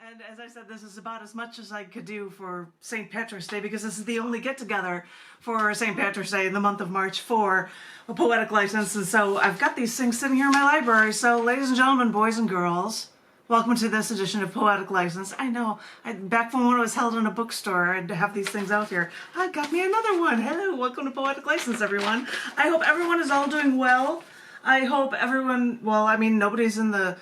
And as I said, this is about as much as I could do for St. Patrick's Day, because this is the only get-together for St. Patrick's Day in the month of March for a Poetic license. And so I've got these things sitting here in my library. So ladies and gentlemen, boys and girls, welcome to this edition of Poetic License. I know, back from when it was held in a bookstore, I'd have these things out here. I got me another one. Hello, welcome to Poetic License, everyone. I hope everyone is all doing well. I hope everyone, well, I mean, nobody's in the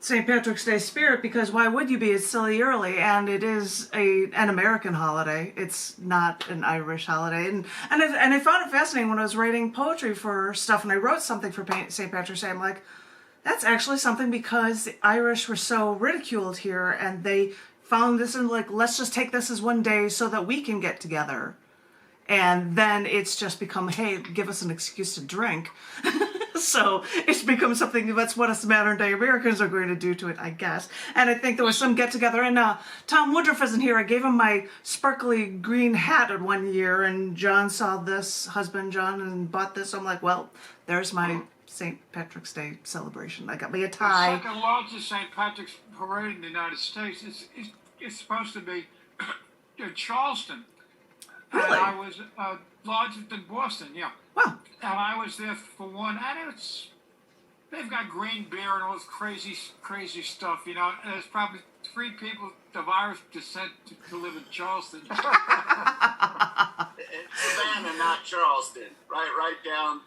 St. Patrick's Day spirit, because why would you be? It's silly early, and it is an American holiday. It's not an Irish holiday. And I found it fascinating when I was writing poetry for stuff, and I wrote something for St. Patrick's Day. I'm like, that's actually something, because the Irish were so ridiculed here, and they found this and like, let's just take this as one day so that we can get together. And then it's just become, hey, give us an excuse to drink. So it's become something that's what us modern day Americans are going to do to it, I guess. And I think there was some get together, and Tom Woodruff isn't here. I gave him my sparkly green hat in one year, and John saw this, husband John, and bought this. So I'm like, well, there's my St. Patrick's Day celebration. I got me a tie. The second largest St. Patrick's parade in the United States. It's supposed to be in Charleston. Really? And I was larger than Boston, yeah. Wow. And I was there for one, and they've got green beer and all this crazy stuff, you know. And there's probably 3 people of Irish descent to live in Charleston. Savannah, not Charleston. Right down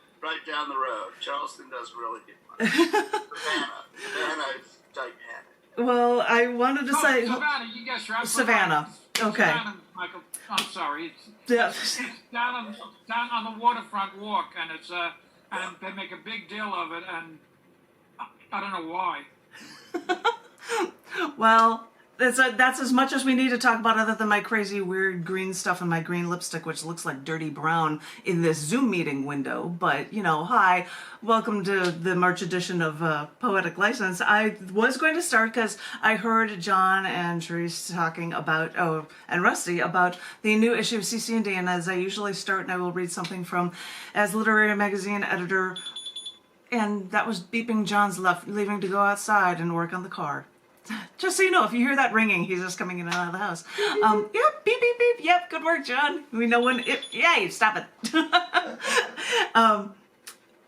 the road. Charleston doesn't really get much. Savannah is gigantic. Well, I wanted to say Savannah, you guess right. Savannah. Okay. Savannah, Michael. I'm sorry. It's down on the waterfront walk, and it's and they make a big deal of it, and I don't know why. Well, that's as much as we need to talk about, other than my crazy weird green stuff and my green lipstick, which looks like dirty brown in this Zoom meeting window. But, you know, hi, welcome to the March edition of Poetic License. I was going to start because I heard John and Therese talking about, and Rusty, about the new issue of cc&d, and as I usually start, and I will read something from, as literary magazine editor, and that was beeping John's leaving to go outside and work on the car. Just so you know, if you hear that ringing, he's just coming in and out of the house. Yep, beep, beep, beep. Yep, good work, John. We know when yay, stop it.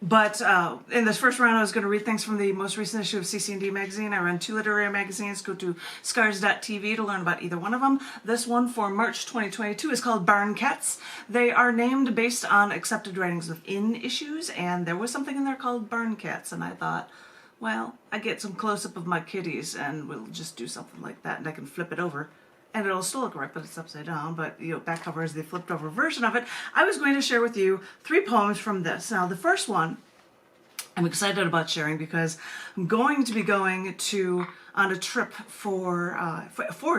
But in this first round, I was going to read things from the most recent issue of cc&d magazine. I run 2 literary magazines. Go to scars.tv to learn about either one of them. This one for March 2022 is called Barn Cats. They are named based on accepted writings within issues, and there was something in there called Barn Cats, and I thought, well, I get some close-up of my kitties, and we'll just do something like that, and I can flip it over. And it'll still look correct, but it's upside down. But, you know, back cover is the flipped-over version of it. I was going to share with you 3 poems from this. Now, the first one I'm excited about sharing, because I'm going to be going on a trip for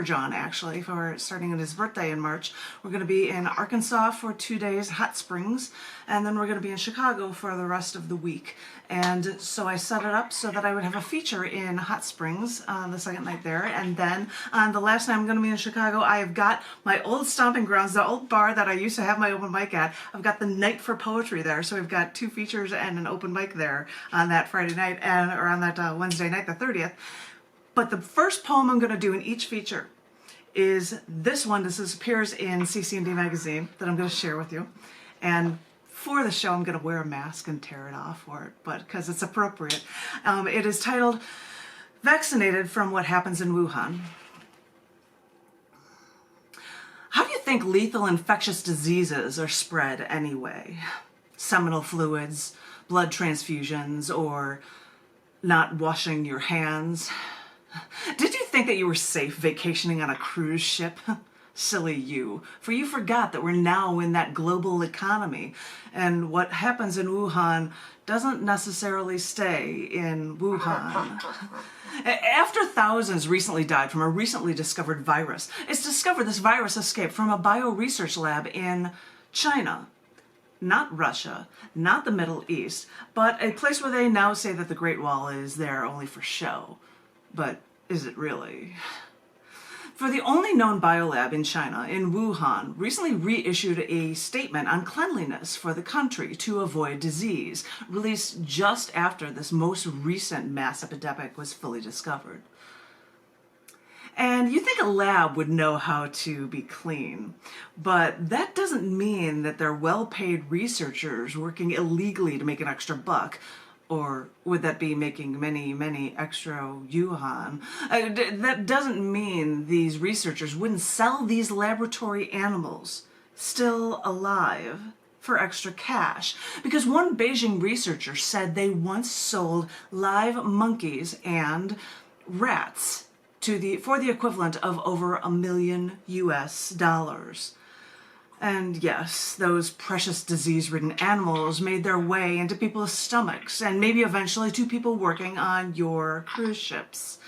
John, actually, for starting at his birthday in March. We're going to be in Arkansas for 2 days, Hot Springs, and then we're going to be in Chicago for the rest of the week. And so I set it up so that I would have a feature in Hot Springs on the second night there, and then on the last night I'm going to be in Chicago, I have got my old stomping grounds, the old bar that I used to have my open mic at. I've got the Night for Poetry there, so we've got 2 features and an open mic there on that Friday night, or on that Wednesday night, the 30th. But the first poem I'm going to do in each feature is this one. This appears in cc&d magazine that I'm going to share with you. And for the show, I'm going to wear a mask and tear it off for it, but because it's appropriate. It is titled, Vaccinated from What Happens in Wuhan. How do you think lethal infectious diseases are spread anyway? Seminal fluids, blood transfusions, or not washing your hands? Did you think that you were safe vacationing on a cruise ship? Silly you, for you forgot that we're now in that global economy, and what happens in Wuhan doesn't necessarily stay in Wuhan. After thousands recently died from a recently discovered virus, it's discovered this virus escaped from a bio-research lab in China. Not Russia, not the Middle East, but a place where they now say that the Great Wall is there only for show. But is it really? For the only known biolab in China, in Wuhan, recently reissued a statement on cleanliness for the country to avoid disease, released just after this most recent mass epidemic was fully discovered. And you think a lab would know how to be clean, but that doesn't mean that they're well-paid researchers working illegally to make an extra buck. Or would that be making many, many extra yuan? That doesn't mean these researchers wouldn't sell these laboratory animals still alive for extra cash. Because one Beijing researcher said they once sold live monkeys and rats for the equivalent of over $1 million US. And yes, those precious disease-ridden animals made their way into people's stomachs and maybe eventually to people working on your cruise ships.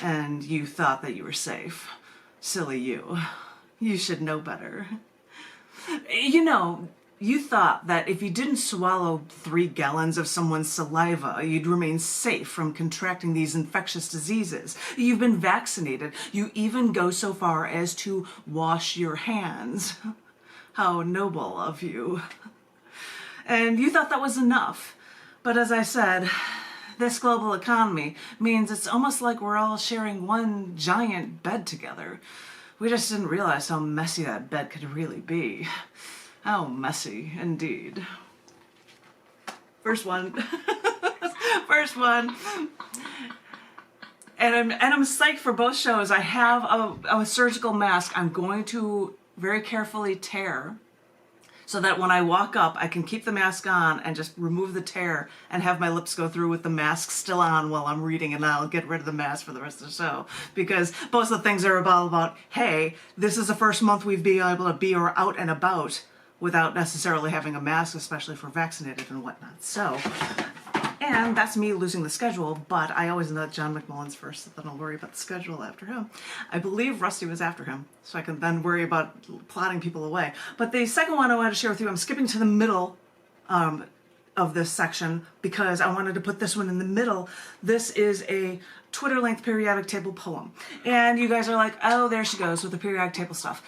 And you thought that you were safe. Silly you. You should know better. You know, you thought that if you didn't swallow 3 gallons of someone's saliva, you'd remain safe from contracting these infectious diseases. You've been vaccinated. You even go so far as to wash your hands. How noble of you. And you thought that was enough. But as I said, this global economy means it's almost like we're all sharing one giant bed together. We just didn't realize how messy that bed could really be. How messy, indeed. First one. First one. And I'm psyched for both shows. I have a surgical mask I'm going to very carefully tear so that when I walk up, I can keep the mask on and just remove the tear and have my lips go through with the mask still on while I'm reading, and I'll get rid of the mask for the rest of the show. Because both of the things are about, hey, this is the first month we've been able to be out and about without necessarily having a mask, especially for vaccinated and whatnot. So, and that's me losing the schedule, but I always know that John McMullen's first, so then I'll worry about the schedule after him. I believe Rusty was after him, so I can then worry about plotting people away. But the second one I wanted to share with you, I'm skipping to the middle of this section because I wanted to put this one in the middle. This is a Twitter-length periodic table poem. And you guys are like, oh, there she goes with the periodic table stuff.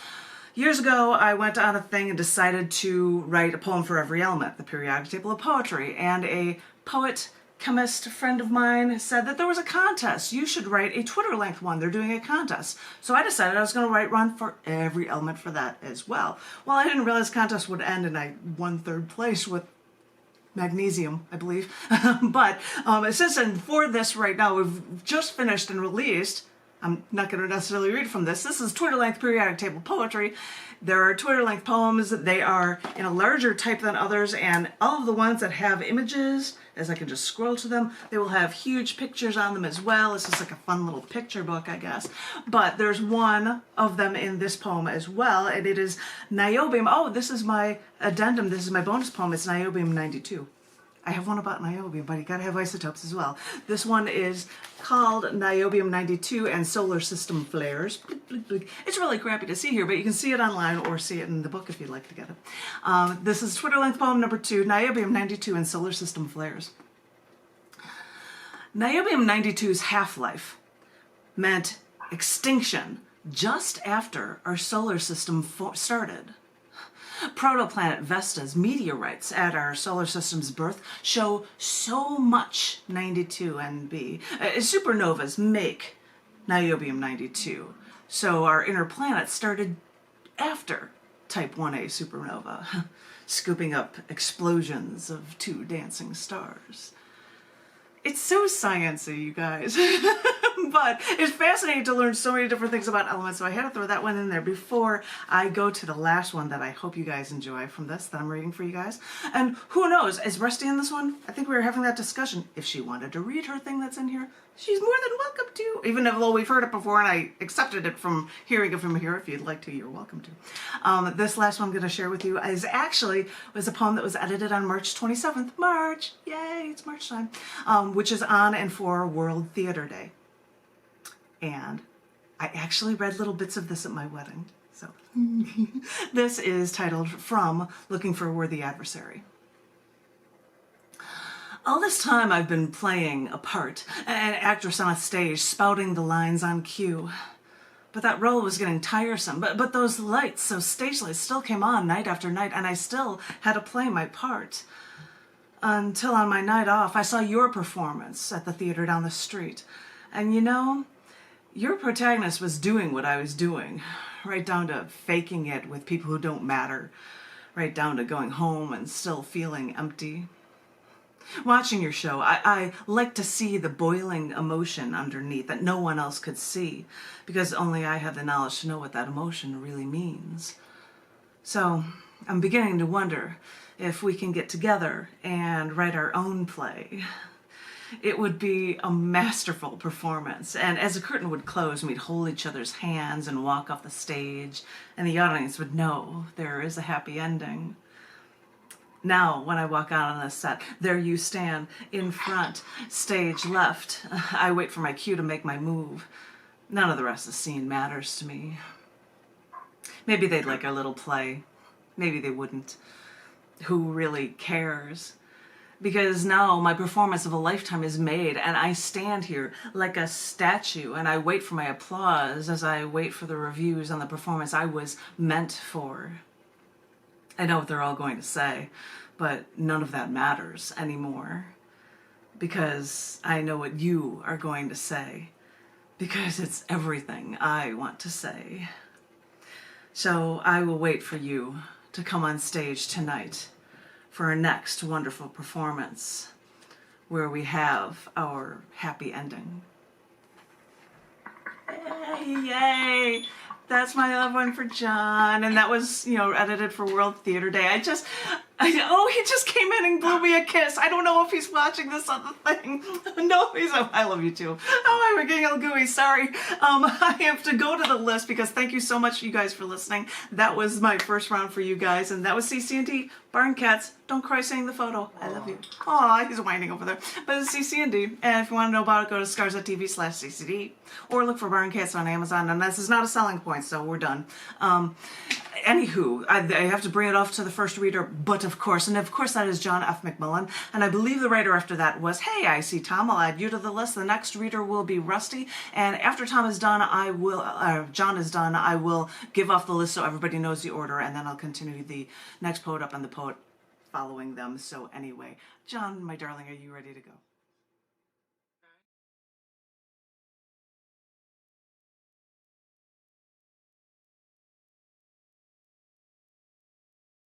Years ago, I went on a thing and decided to write a poem for every element, the periodic table of poetry, and a poet, chemist friend of mine said that there was a contest. You should write a Twitter-length one. They're doing a contest. So I decided I was going to write one for every element for that as well. Well, I didn't realize the contest would end and I won 3rd place with magnesium, I believe. But since then, for this right now, we've just finished and released. I'm not going to necessarily read from this. This is Twitter-length periodic table poetry. There are Twitter-length poems. They are in a larger type than others, and all of the ones that have images, as I can just scroll to them, they will have huge pictures on them as well. This is like a fun little picture book, I guess. But there's one of them in this poem as well, and it is Niobium. Oh, this is my addendum. This is my bonus poem. It's Niobium 92. I have one about niobium, but you gotta have isotopes as well. This one is called Niobium 92 and Solar System Flares. It's really crappy to see here, but you can see it online or see it in the book if you'd like to get it. This is Twitter-length poem number 2, Niobium 92 and Solar System Flares. Niobium 92's half-life meant extinction just after our solar system started. Protoplanet Vesta's meteorites at our solar system's birth show so much 92Nb. Supernovas make niobium 92. So our inner planet started after Type 1a supernova, scooping up explosions of 2 dancing stars. It's so sciencey, you guys. But it's fascinating to learn so many different things about elements, so I had to throw that one in there before I go to the last one that I hope you guys enjoy from this that I'm reading for you guys. And who knows, is Rusty in this one? I think we were having that discussion. If she wanted to read her thing that's in here, she's more than welcome to. Even though we've heard it before and I accepted it from hearing it from here, if you'd like to, you're welcome to. This last one I'm going to share with you was a poem that was edited on March 27th. March! Yay, it's March time. Which is on and for World Theater Day. And I actually read little bits of this at my wedding. So this is titled From Looking for a Worthy Adversary. All this time I've been playing a part, an actress on a stage, spouting the lines on cue. But that role was getting tiresome. But those lights, those stage lights, still came on night after night, and I still had to play my part. Until on my night off, I saw your performance at the theater down the street. And you know, Your protagonist was doing what I was doing, right down to faking it with people who don't matter, right down to going home and still feeling empty. Watching your show, I like to see the boiling emotion underneath that no one else could see, because only I have the knowledge to know what that emotion really means. So I'm beginning to wonder if we can get together and write our own play. It would be a masterful performance, and as the curtain would close, we'd hold each other's hands and walk off the stage, and the audience would know there is a happy ending. Now, when I walk out on the set, there you stand, in front, stage left. I wait for my cue to make my move. None of the rest of the scene matters to me. Maybe they'd like our little play. Maybe they wouldn't. Who really cares? Because now my performance of a lifetime is made, and I stand here like a statue, and I wait for my applause as I wait for the reviews on the performance I was meant for. I know what they're all going to say, but none of that matters anymore. Because I know what you are going to say. Because it's everything I want to say. So I will wait for you to come on stage tonight for our next wonderful performance, where we have our happy ending. Yay! That's my love one for John, and that was, edited for World Theater Day. He just came in and blew me a kiss. I don't know if he's watching this on the thing. No, I love you too. Oh, I'm getting all gooey, sorry. I have to go to the list because thank you so much, you guys, for listening. That was my first round for you guys, and that was cc&d, Barn Cats, Don't Cry Saying the Photo, I love you. Aw, he's whining over there. But it's cc&d, and if you want to know about it, go to scars.tv/ccd, or look for Barn Cats on Amazon, and this is not a selling point, so we're done. Anywho, I have to bring it off to the first reader, but of course that is John F. McMillan, and I believe the writer after that was, hey, I see Tom, I'll add you to the list. The next reader will be Rusty, and after Tom is done, John is done, I will give off the list so everybody knows the order, and then I'll continue the next poet up and the poet following them. So anyway, John, my darling, are you ready to go?